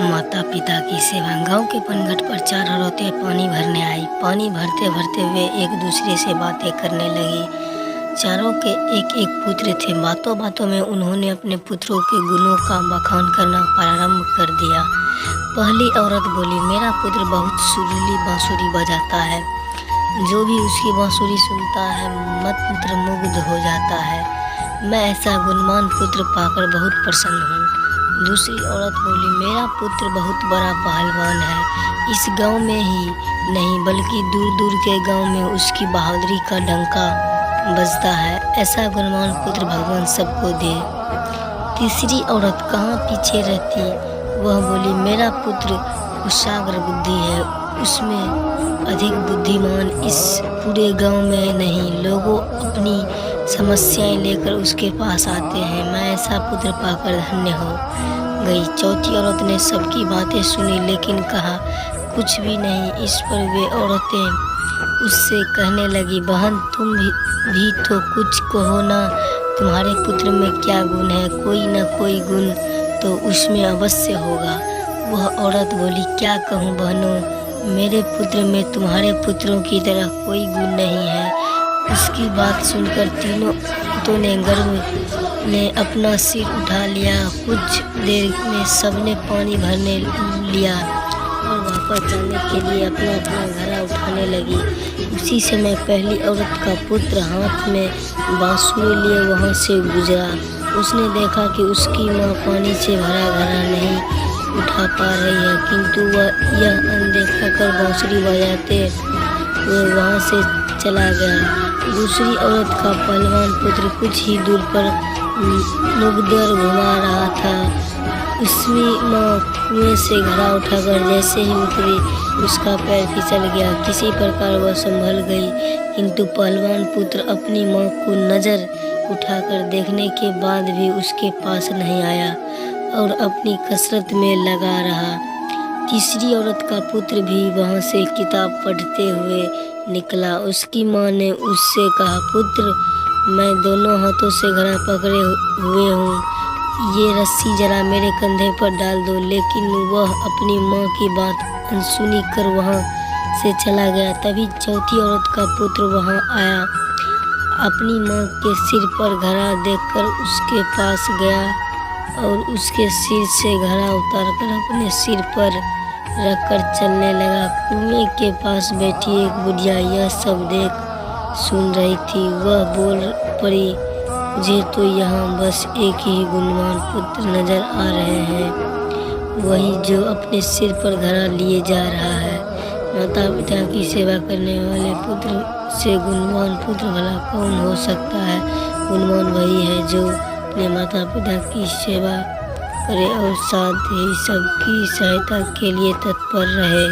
माता पिता की सेवा। गांव के पनघट पर चार औरतें पानी भरने आई। पानी भरते भरते वे एक दूसरे से बातें करने लगी। चारों के एक एक पुत्र थे। बातों बातों में उन्होंने अपने पुत्रों के गुणों का बखान करना प्रारंभ कर दिया। पहली औरत बोली, मेरा पुत्र बहुत सुरीली बांसुरी बजाता है। जो भी उसकी बांसुरी सुनता है मंत्रमुग्ध हो जाता है। मैं ऐसा गुणवान पुत्र पाकर बहुत प्रसन्न हूँ। दूसरी औरत बोली, मेरा पुत्र बहुत बड़ा पहलवान है। इस गांव में ही नहीं बल्कि दूर दूर के गांव में उसकी बहादुरी का डंका बजता है। ऐसा गुणवान पुत्र भगवान सबको दे। तीसरी औरत कहाँ पीछे रहती, वह बोली, मेरा पुत्र कुशाग्र बुद्धि है। उसमें अधिक बुद्धिमान इस पूरे गांव में नहीं। लोगों अपनी समस्याएं लेकर उसके पास आते हैं। मैं ऐसा पुत्र पाकर धन्य हो गई। चौथी औरत ने सबकी बातें सुनी लेकिन कहा कुछ भी नहीं। इस पर वे औरतें उससे कहने लगी, बहन तुम भी तो कुछ कहो ना। तुम्हारे पुत्र में क्या गुण है? कोई न कोई गुण तो उसमें अवश्य होगा। वह औरत बोली, क्या कहूँ बहनों, मेरे पुत्र में तुम्हारे पुत्रों की तरह कोई गुण नहीं है। उसकी बात सुनकर तीनों औरतों ने गर्व ने अपना सिर उठा लिया। कुछ देर में सबने पानी भरने लिया और वापस जाने के लिए अपना अपना घड़ा उठाने लगी। उसी समय पहली औरत का पुत्र हाथ में बांसुरी लिए वहाँ से गुजरा। उसने देखा कि उसकी माँ पानी से भरा घड़ा नहीं उठा पा रही है, किंतु वह यह अनदेखा कर बांसुरी बजाते हुए वहाँ से चला गया। दूसरी औरत का पहलवान पुत्र कुछ ही दूर पर मुगदर घुमा रहा था। उसकी माँ कुएं से घड़ा उठाकर जैसे ही उतरी उसका पैर फिसल गया। किसी प्रकार वह संभल गई, किंतु पहलवान पुत्र अपनी माँ को नजर उठाकर देखने के बाद भी उसके पास नहीं आया और अपनी कसरत में लगा रहा। तीसरी औरत का पुत्र भी वहाँ से किताब पढ़ते हुए निकला। उसकी माँ ने उससे कहा, पुत्र मैं दोनों हाथों से घड़ा पकड़े हुए हूँ, ये रस्सी जरा मेरे कंधे पर डाल दो। लेकिन वह अपनी माँ की बात अनसुनी कर वहाँ से चला गया। तभी चौथी औरत का पुत्र वहाँ आया। अपनी माँ के सिर पर घड़ा देखकर उसके पास गया और उसके सिर से घड़ा उतारकर अपने सिर पर रखकर चलने लगा। कुएं के पास बैठी एक बुढ़िया यह सब देख सुन रही थी। वह बोल पड़ी, मुझे तो यहाँ बस एक ही गुणवान पुत्र नजर आ रहे हैं, वही जो अपने सिर पर घड़ा लिए जा रहा है। माता पिता की सेवा करने वाले पुत्र से गुणवान पुत्र भला कौन हो सकता है? गुणवान वही है जो अपने माता पिता की सेवा करे और साथ ही सबकी सहायता के लिए तत्पर रहे।